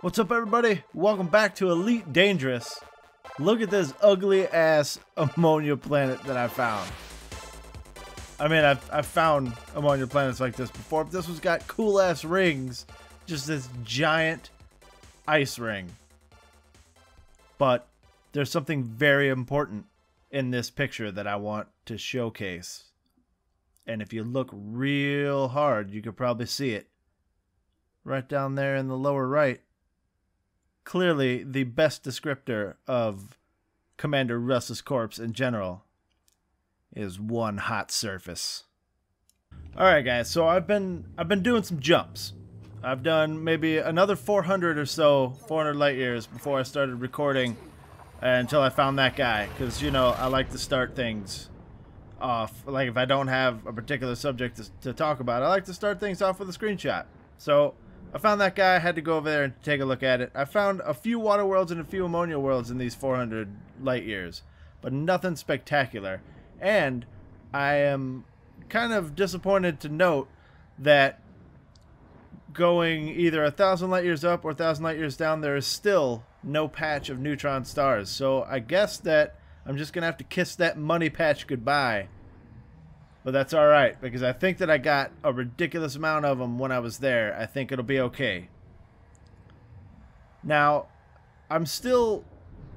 What's up, everybody? Welcome back to Elite Dangerous. Look at this ugly ass ammonia planet that I found. I mean, I've found ammonia planets like this before, but this one's got cool ass rings. Just this giant ice ring. But there's something very important in this picture that I want to showcase. And if you look real hard, you could probably see it. Right down there in the lower right. Clearly the best descriptor of Commander Restless Corpse in general is one hot surface. Alright guys, so I've been doing some jumps. I've done maybe another 400 or so, 400 light years before I started recording until I found that guy. Because, you know, I like to start things off. Like if I don't have a particular subject to talk about, I like to start things off with a screenshot. So I found that guy, I had to go over there and take a look at it. I found a few water worlds and a few ammonia worlds in these 400 light years, but nothing spectacular. And I am kind of disappointed to note that going either 1,000 light years up or 1,000 light years down, there is still no patch of neutron stars. So I guess that I'm just going to have to kiss that money patch goodbye. But that's alright, because I think that I got a ridiculous amount of them when I was there. I think it'll be okay. Now, I'm still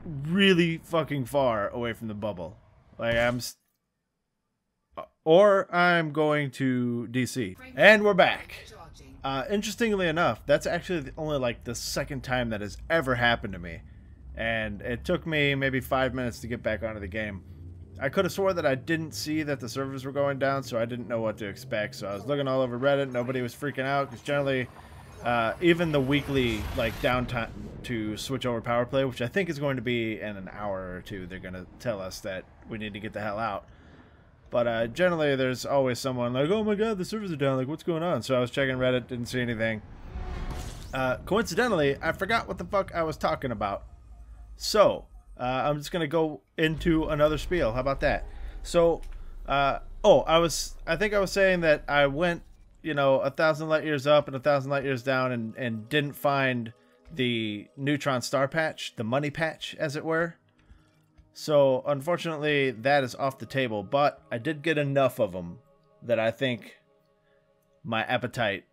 really fucking far away from the bubble. Like, or I'm going to DC. And we're back. Interestingly enough, that's actually only like the second time that has ever happened to me. And it took me maybe 5 minutes to get back onto the game. I could have swore that I didn't see that the servers were going down, so I didn't know what to expect. So I was looking all over Reddit. Nobody was freaking out, because generally, even the weekly like downtime to switch over power play, which I think is going to be in an hour or two, they're going to tell us that we need to get the hell out. But generally, there's always someone like, oh my god, the servers are down, like what's going on? So I was checking Reddit, didn't see anything. Coincidentally, I forgot what the fuck I was talking about. So I'm just gonna go into another spiel. How about that? So, I think I was saying that I went, you know, 1,000 light years up and 1,000 light years down, and didn't find the neutron star patch, the money patch, as it were. So, unfortunately, that is off the table. But I did get enough of them that I think my appetite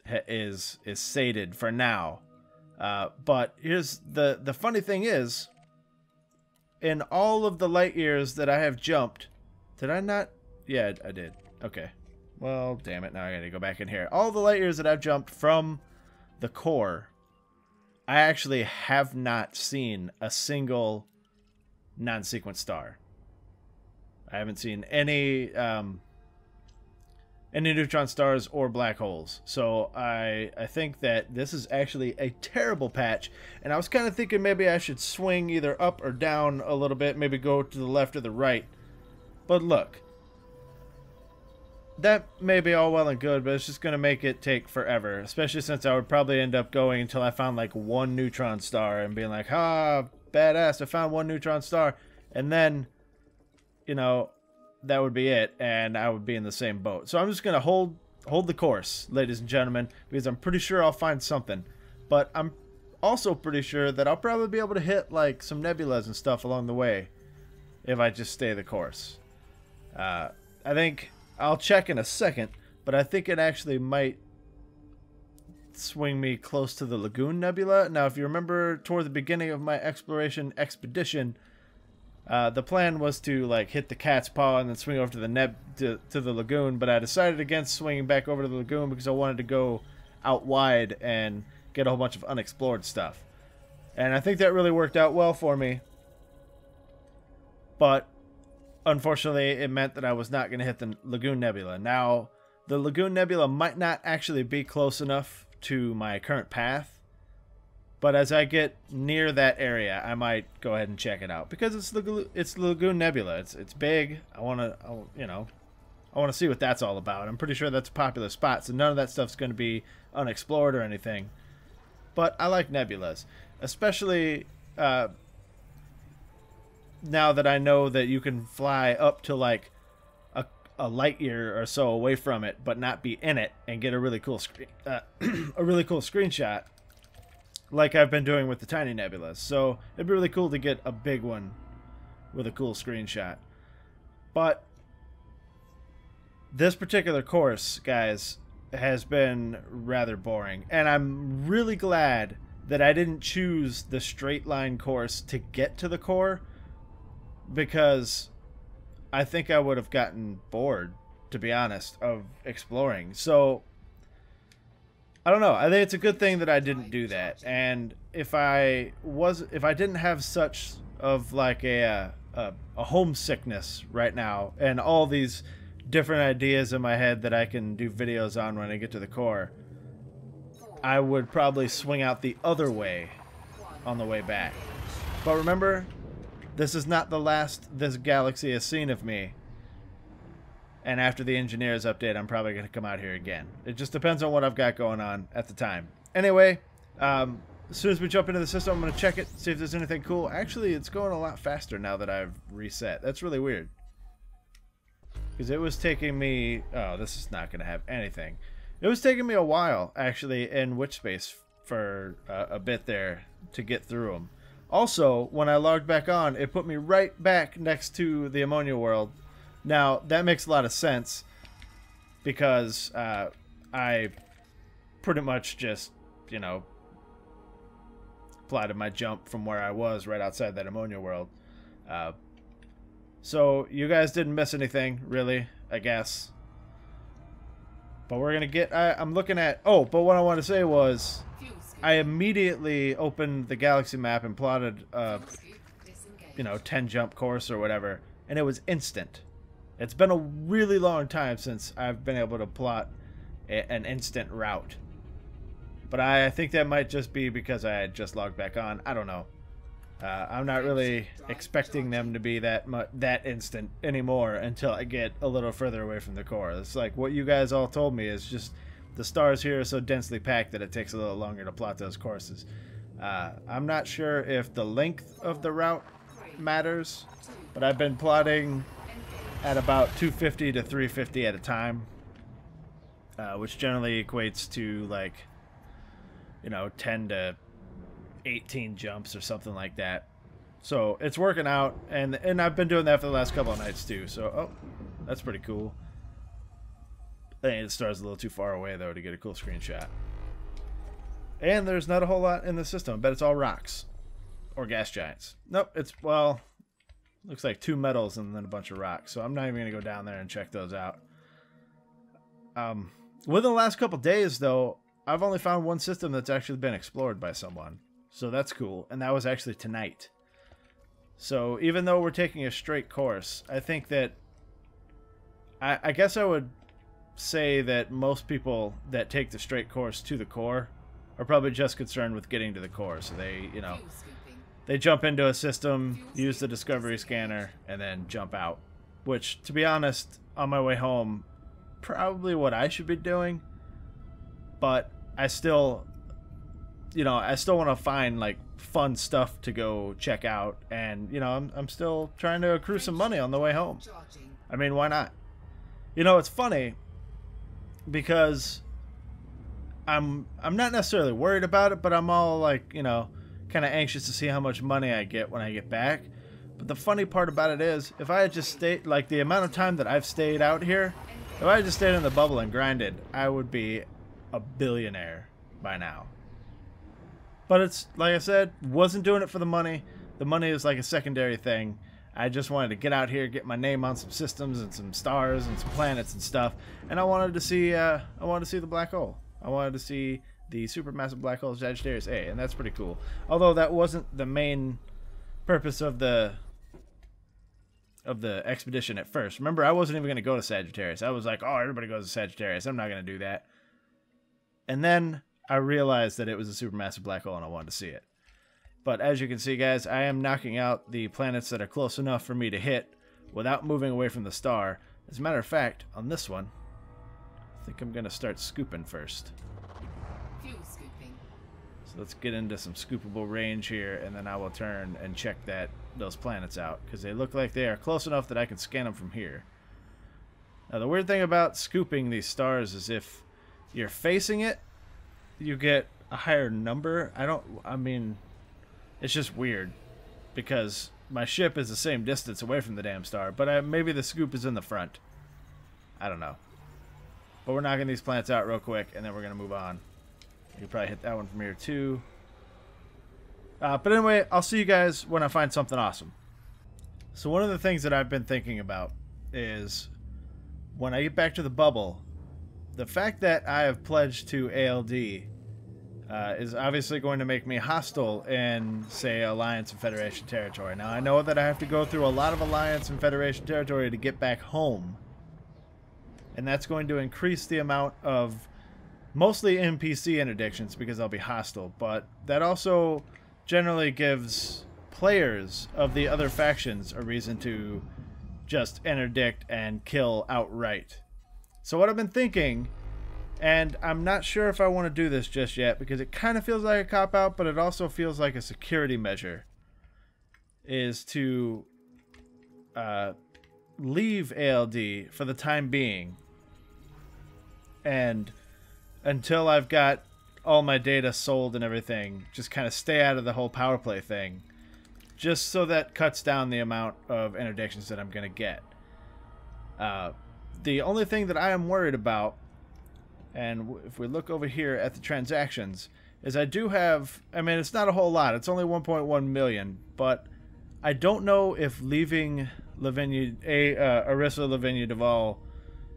is sated for now. But here's the funny thing is, in all of the light years that I have jumped, did I not? Yeah, I did. Okay. Well, damn it. Now I gotta go back in here. All the light years that I've jumped from the core, I actually have not seen a single non-sequence star. I haven't seen any neutron stars or black holes. So I think that this is actually a terrible patch, and I was kind of thinking maybe I should swing either up or down a little bit, maybe go to the left or the right. But look, that may be all well and good, but it's just going to make it take forever, especially since I would probably end up going until I found like one neutron star and being like, ah, badass, I found one neutron star, and then, you know, that would be it, and I would be in the same boat. So I'm just gonna hold the course, ladies and gentlemen, because I'm pretty sure I'll find something. But I'm also pretty sure that I'll probably be able to hit like some nebulas and stuff along the way if I just stay the course. I think I'll check in a second, but I think it actually might swing me close to the Lagoon Nebula. Now, if you remember toward the beginning of my exploration expedition, the plan was to like hit the cat's paw and then swing over to the to the lagoon, but I decided against swinging back over to the lagoon because I wanted to go out wide and get a whole bunch of unexplored stuff. And I think that really worked out well for me. But unfortunately, it meant that I was not going to hit the Lagoon Nebula. Now, the Lagoon Nebula might not actually be close enough to my current path, but as I get near that area, I might go ahead and check it out, because it's the Lagoon Nebula. It's big. I want to see what that's all about. I'm pretty sure that's a popular spot, so none of that stuff's going to be unexplored or anything. But I like nebulas, especially now that I know that you can fly up to like a light year or so away from it, but not be in it, and get a really cool screenshot. like I've been doing with the tiny nebulas. So it'd be really cool to get a big one with a cool screenshot. But this particular course, guys, has been rather boring. And I'm really glad that I didn't choose the straight line course to get to the core, because I think I would have gotten bored, to be honest, of exploring. So I don't know. I think it's a good thing that I didn't do that. And if I didn't have such of like a homesickness right now and all these different ideas in my head that I can do videos on when I get to the core, I would probably swing out the other way on the way back. But remember, this is not the last this galaxy has seen of me. And after the engineers update, I'm probably going to come out here again. It just depends on what I've got going on at the time. Anyway, as soon as we jump into the system, I'm going to check it, see if there's anything cool. Actually, it's going a lot faster now that I've reset. That's really weird. Because it was taking me... Oh, this is not going to have anything. It was taking me a while, actually, in Witch Space for a bit there to get through them. Also, when I logged back on, it put me right back next to the ammonia world. Now, that makes a lot of sense because I pretty much just, you know, plotted my jump from where I was right outside that ammonia world. So you guys didn't miss anything, really, I guess. But we're going to get... I'm looking at... Oh, but what I want to say was I immediately opened the galaxy map and plotted you know, 10 jump course or whatever, and it was instant. It's been a really long time since I've been able to plot an instant route. But I think that might just be because I had just logged back on. I don't know. I'm not really expecting them to be that instant anymore until I get a little further away from the core. It's like what you guys all told me is just the stars here are so densely packed that it takes a little longer to plot those courses. I'm not sure if the length of the route matters, but I've been plotting at about 250 to 350 at a time, which generally equates to like, you know, 10 to 18 jumps or something like that. So it's working out, and I've been doing that for the last couple of nights too. So, oh, that's pretty cool. I think the star's a little too far away though to get a cool screenshot. And there's not a whole lot in the system. I bet it's all rocks or gas giants. Nope, it's, well, looks like 2 metals and then a bunch of rocks. So I'm not even going to go down there and check those out. Within the last couple days, though, I've only found one system that's actually been explored by someone. So that's cool. And that was actually tonight. So even though we're taking a straight course, I think that... I guess I would say that most people that take the straight course to the core are probably just concerned with getting to the core. So they, you know... They jump into a system, use the discovery scanner, and then jump out. Which, to be honest, on my way home, probably what I should be doing. But I still, you know, I still want to find, like, fun stuff to go check out. And, you know, I'm still trying to accrue some money on the way home. I mean, why not? You know, it's funny because I'm not necessarily worried about it, but I'm all, like, you know, kind of anxious to see how much money I get when I get back. But the funny part about it is, if I had just stayed, like the amount of time that I've stayed out here, if I had just stayed in the bubble and grinded, I would be a billionaire by now. But it's, like I said, wasn't doing it for the money. The money is like a secondary thing. I just wanted to get out here, get my name on some systems and some stars and some planets and stuff. And I wanted to see the black hole. I wanted to see the supermassive black hole Sagittarius A, and that's pretty cool. Although that wasn't the main purpose of the expedition at first. Remember, I wasn't even going to go to Sagittarius. I was like, oh, everybody goes to Sagittarius. I'm not going to do that. And then I realized that it was a supermassive black hole and I wanted to see it. But as you can see, guys, I am knocking out the planets that are close enough for me to hit without moving away from the star. As a matter of fact, on this one, I think I'm going to start scooping first. Let's get into some scoopable range here, and then I will turn and check those planets out, because they look like they are close enough that I can scan them from here. Now, the weird thing about scooping these stars is if you're facing it, you get a higher number. I mean, it's just weird because my ship is the same distance away from the damn star, but maybe the scoop is in the front. I don't know. But we're knocking these plants out real quick, and then we're going to move on. You can probably hit that one from here, too. But anyway, I'll see you guys when I find something awesome. So one of the things that I've been thinking about is when I get back to the bubble, the fact that I have pledged to ALD is obviously going to make me hostile in, say, Alliance and Federation territory. Now, I know that I have to go through a lot of Alliance and Federation territory to get back home. And that's going to increase the amount of mostly NPC interdictions because I'll be hostile. But that also generally gives players of the other factions a reason to just interdict and kill outright. So what I've been thinking, and I'm not sure if I want to do this just yet because it kind of feels like a cop-out, but it also feels like a security measure, is to leave ALD for the time being. And until I've got all my data sold and everything, just kind of stay out of the whole power play thing. Just so that cuts down the amount of interdictions that I'm going to get. The only thing that I am worried about, and if we look over here at the transactions, is I do have, I mean, it's not a whole lot. It's only 1.1 million, but I don't know if leaving Arissa Lavinia Duval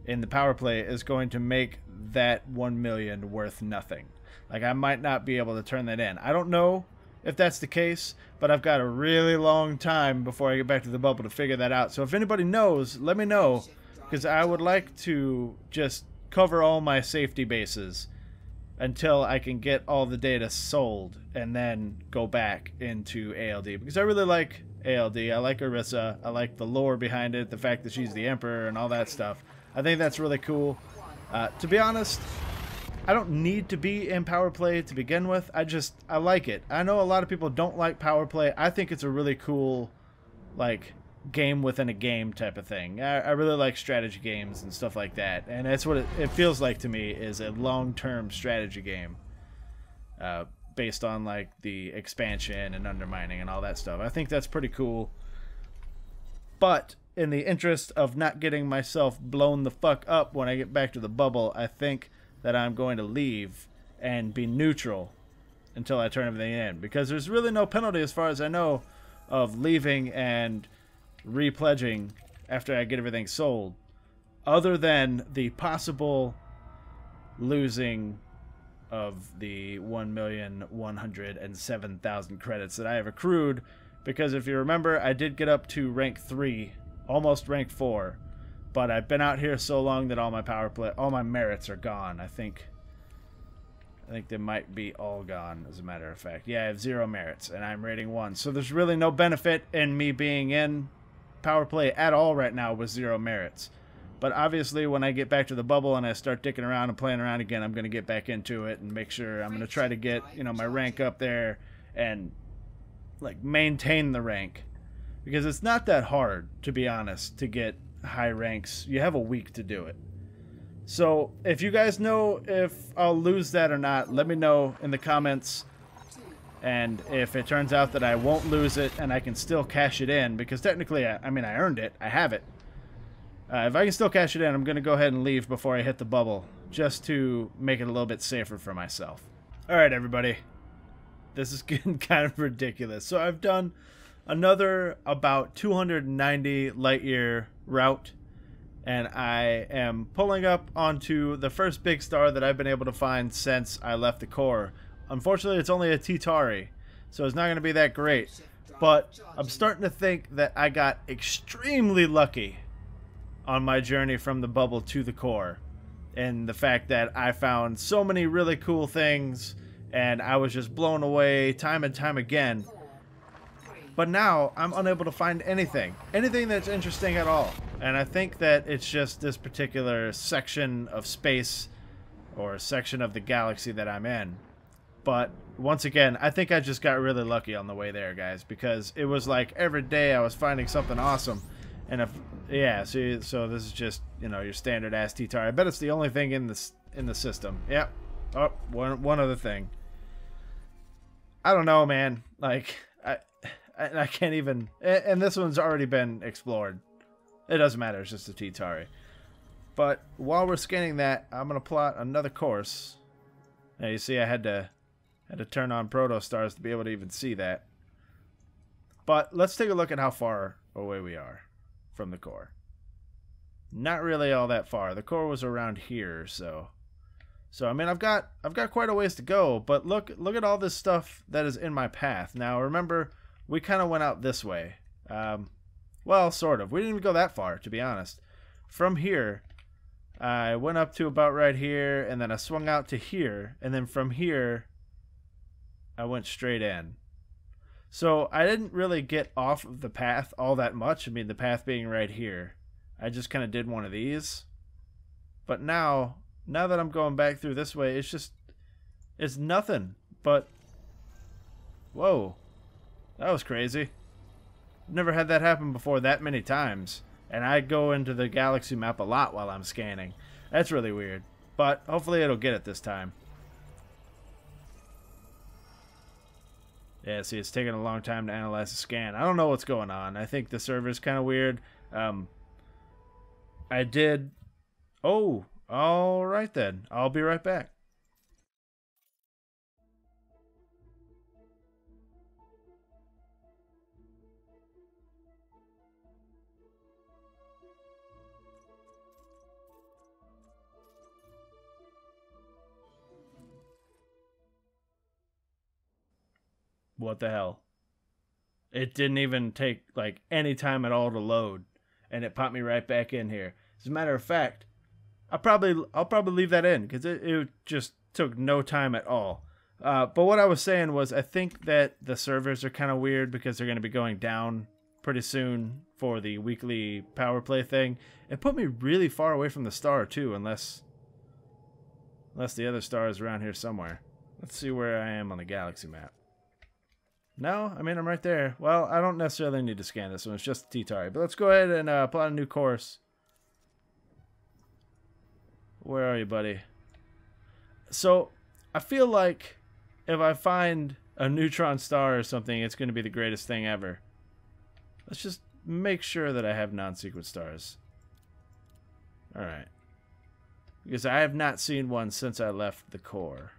in the power play is going to make that 1 million worth nothing. Like, I might not be able to turn that in. I don't know if that's the case, but I've got a really long time before I get back to the bubble to figure that out. So if anybody knows, let me know, because I would like to just cover all my safety bases until I can get all the data sold and then go back into ALD, because I really like ALD. I like Arissa. I like the lore behind it, the fact that she's the Emperor and all that stuff. I think that's really cool. To be honest, I don't need to be in power play to begin with. I like it. I know a lot of people don't like power play. I think it's a really cool, like, game within a game type of thing. I really like strategy games and stuff like that, and that's what it feels like to me, is a long-term strategy game based on, like, the expansion and undermining and all that stuff. I think that's pretty cool. But in the interest of not getting myself blown the fuck up when I get back to the bubble, I think that I'm going to leave and be neutral until I turn everything in, because there's really no penalty, as far as I know, of leaving and repledging after I get everything sold, other than the possible losing of the 1,107,000 credits that I have accrued, because if you remember, I did get up to rank 3, almost rank 4, but I've been out here so long that all my merits are gone. I think they might be all gone, as a matter of fact. Yeah, I have 0 merits, and I'm rating 1. So there's really no benefit in me being in power play at all right now with 0 merits. But obviously, when I get back to the bubble and I start dicking around and playing around again, I'm going to get back into it and make sure I'm going to try to get, you know, my rank up there and, like, maintain the rank. Because it's not that hard, to be honest, to get high ranks. You have a week to do it. So if you guys know if I'll lose that or not, let me know in the comments. And if it turns out that I won't lose it and I can still cash it in, because technically, I mean, I earned it. I have it. If I can still cash it in, I'm going to go ahead and leave before I hit the bubble, just to make it a little bit safer for myself. Alright, everybody. This is getting kind of ridiculous. So I've done another about 290 light year route, and I am pulling up onto the first big star that I've been able to find since I left the core. Unfortunately, it's only a T-Tari, so it's not going to be that great, but I'm starting to think that I got extremely lucky on my journey from the bubble to the core, and the fact that I found so many really cool things and I was just blown away time and time again. But now I'm unable to find anything that's interesting at all. And I think that it's just this particular section of space or section of the galaxy that I'm in. But once again, I think I just got really lucky on the way there, guys, because it was like every day I was finding something awesome. And if, yeah, so this is just, you know, your standard ass T-Tar. I bet it's the only thing in the system. Yep. Oh, one other thing. I don't know, man. Like, I can't even... And this one's already been explored. It doesn't matter. It's just a T-Tari. But while we're scanning that, I'm going to plot another course. Now, you see I had to turn on protostars to be able to even see that. But let's take a look at how far away we are from the core. Not really all that far. The core was around here, so I mean I've got quite a ways to go, but look at all this stuff that is in my path. Now remember, we kind of went out this way. Well, sort of. We didn't even go that far, to be honest. From here, I went up to about right here, and then I swung out to here, and then from here I went straight in. So I didn't really get off of the path all that much. I mean, the path being right here. I just kind of did one of these. But now that I'm going back through this way, it's nothing but... Whoa. That was crazy. Never had that happen before that many times. And I go into the galaxy map a lot while I'm scanning. That's really weird. But hopefully it'll get it this time. Yeah, see, it's taking a long time to analyze the scan. I don't know what's going on. I think the server's kind of weird. I did... Oh, all right then. I'll be right back. What the hell? It didn't even take like any time at all to load, and it popped me right back in here. As a matter of fact, I'll probably leave that in because it just took no time at all. But what I was saying was I think that the servers are kind of weird because they're going to be going down pretty soon for the weekly power play thing. It put me really far away from the star too, unless the other star is around here somewhere. Let's see where I am on the galaxy map. No, I mean, I'm right there. Well, I don't necessarily need to scan this one. It's just a T-Tari. But let's go ahead and plot a new course. Where are you, buddy? So, I feel like if I find a neutron star or something, it's going to be the greatest thing ever. Let's just make sure that I have non-sequence stars. Alright. Because I have not seen one since I left the core.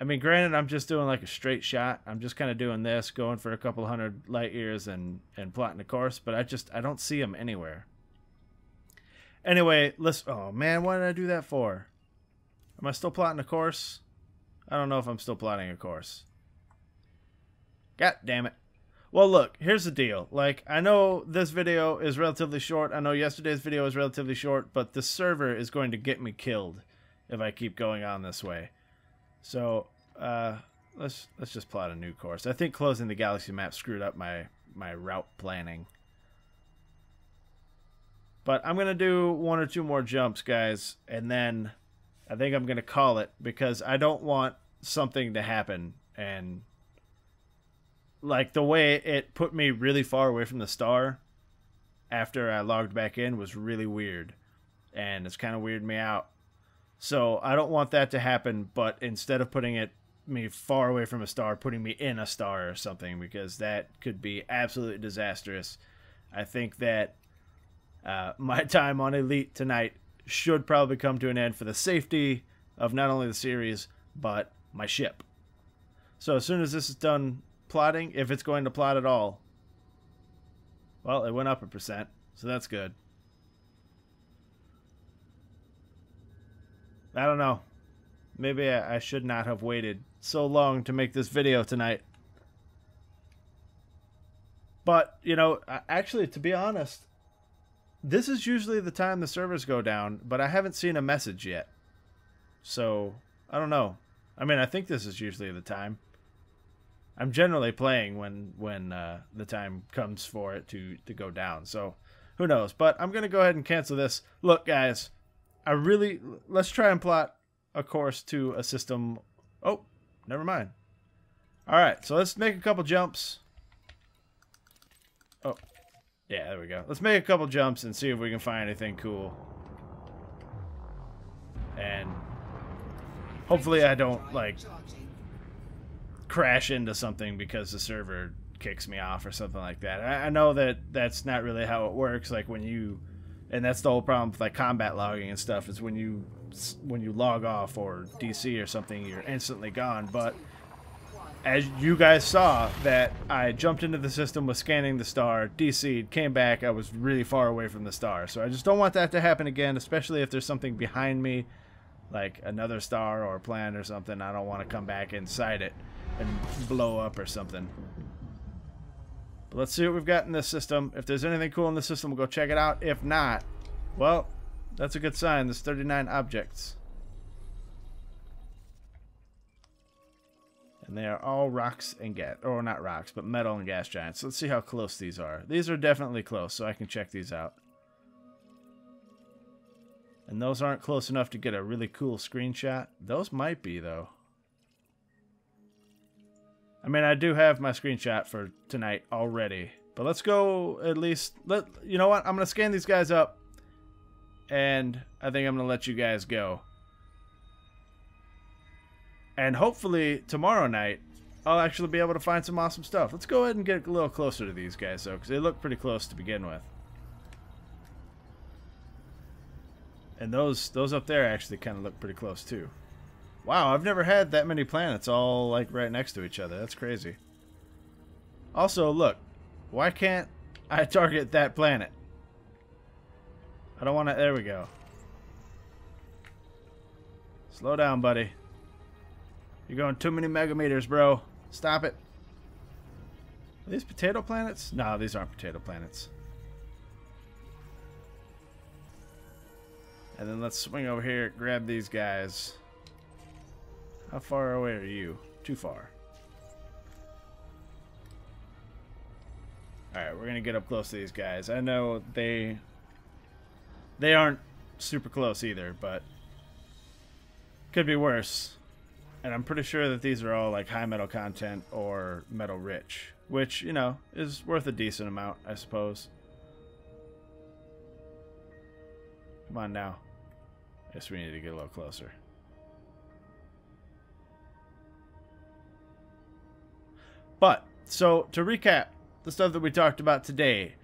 I mean, granted, I'm just doing like a straight shot. I'm just kind of doing this, going for a couple hundred light years and plotting a course, but I don't see them anywhere. Anyway, let's... Oh, man, what did I do that for? Am I still plotting a course? I don't know if I'm still plotting a course. God damn it. Well, look, here's the deal. Like, I know this video is relatively short. I know yesterday's video is relatively short, but the server is going to get me killed if I keep going on this way. So, let's just plot a new course. I think closing the galaxy map screwed up my route planning. But I'm going to do one or two more jumps, guys, and then I think I'm going to call it because I don't want something to happen. And, like, the way it put me really far away from the star after I logged back in was really weird. And it's kind of weirded me out. So I don't want that to happen, but instead of putting me far away from a star, putting me in a star or something, because that could be absolutely disastrous. I think that my time on Elite tonight should probably come to an end for the safety of not only the series, but my ship. So as soon as this is done plotting, if it's going to plot at all, well, it went up 1%, so that's good. I don't know. Maybe I should not have waited so long to make this video tonight. But, you know, actually, to be honest, this is usually the time the servers go down, but I haven't seen a message yet. So, I don't know. I mean, I think this is usually the time. I'm generally playing when the time comes for it to go down. So, who knows? But I'm going to go ahead and cancel this. Look, guys. Let's try and plot a course to a system. Oh, never mind. All right, so let's make a couple jumps. Oh, yeah, there we go. Let's make a couple jumps and see if we can find anything cool. And hopefully I don't, like, crash into something because the server kicks me off or something like that. I know that that's not really how it works. Like when you, and that's the whole problem with like combat logging and stuff, is when you log off or DC or something, you're instantly gone. But as you guys saw, that I jumped into the system, was scanning the star, DC'd, came back, I was really far away from the star. So I just don't want that to happen again, especially if there's something behind me, like another star or a planet or something. I don't want to come back inside it and blow up or something. But let's see what we've got in this system. If there's anything cool in this system, we'll go check it out. If not, well, that's a good sign. There's 39 objects. And they are all rocks and gas, or not rocks, but metal and gas giants. Let's see how close these are. These are definitely close, so I can check these out. And those aren't close enough to get a really cool screenshot. Those might be, though. I mean, I do have my screenshot for tonight already. But let's go at least... You know what? I'm going to scan these guys up. And I think I'm going to let you guys go. And hopefully tomorrow night, I'll actually be able to find some awesome stuff. Let's go ahead and get a little closer to these guys, though, because they look pretty close to begin with. And those up there actually kind of look pretty close, too. Wow, I've never had that many planets all, like, right next to each other. That's crazy. Also, look. Why can't I target that planet? I don't want to... There we go. Slow down, buddy. You're going too many megameters, bro. Stop it. Are these potato planets? No, these aren't potato planets. And then let's swing over here, grab these guys. How far away are you? Too far. Alright, we're going to get up close to these guys. I know they aren't super close either, but could be worse. And I'm pretty sure that these are all like high metal content or metal rich, which, you know, is worth a decent amount, I suppose. Come on now. I guess we need to get a little closer. But, so to recap the stuff that we talked about today,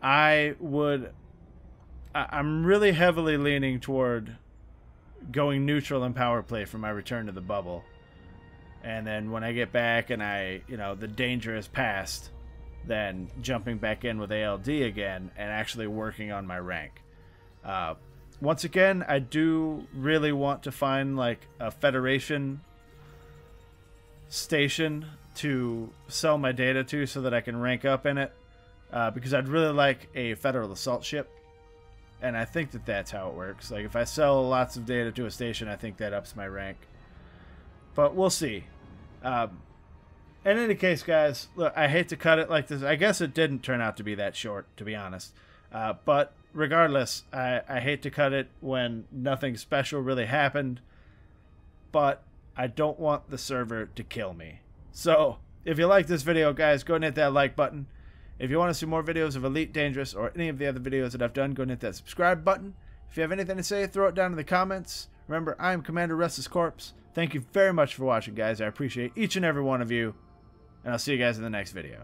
I'm really heavily leaning toward going neutral in power play for my return to the bubble. And then when I get back and the danger is past, then jumping back in with ALD again and actually working on my rank. Once again, I do really want to find like a Federation station to sell my data to so that I can rank up in it. Because I'd really like a Federal assault ship. And I think that that's how it works. Like, if I sell lots of data to a station, I think that ups my rank. But we'll see. In any case, guys, look, I hate to cut it like this. I guess it didn't turn out to be that short, to be honest. But regardless, I hate to cut it when nothing special really happened. But I don't want the server to kill me. So, if you like this video, guys, go and hit that like button. If you want to see more videos of Elite Dangerous or any of the other videos that I've done, go and hit that subscribe button. If you have anything to say, throw it down in the comments. Remember, I am Commander Restless Corpse. Thank you very much for watching, guys. I appreciate each and every one of you. And I'll see you guys in the next video.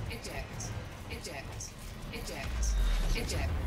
Eject. Eject. Eject. Eject.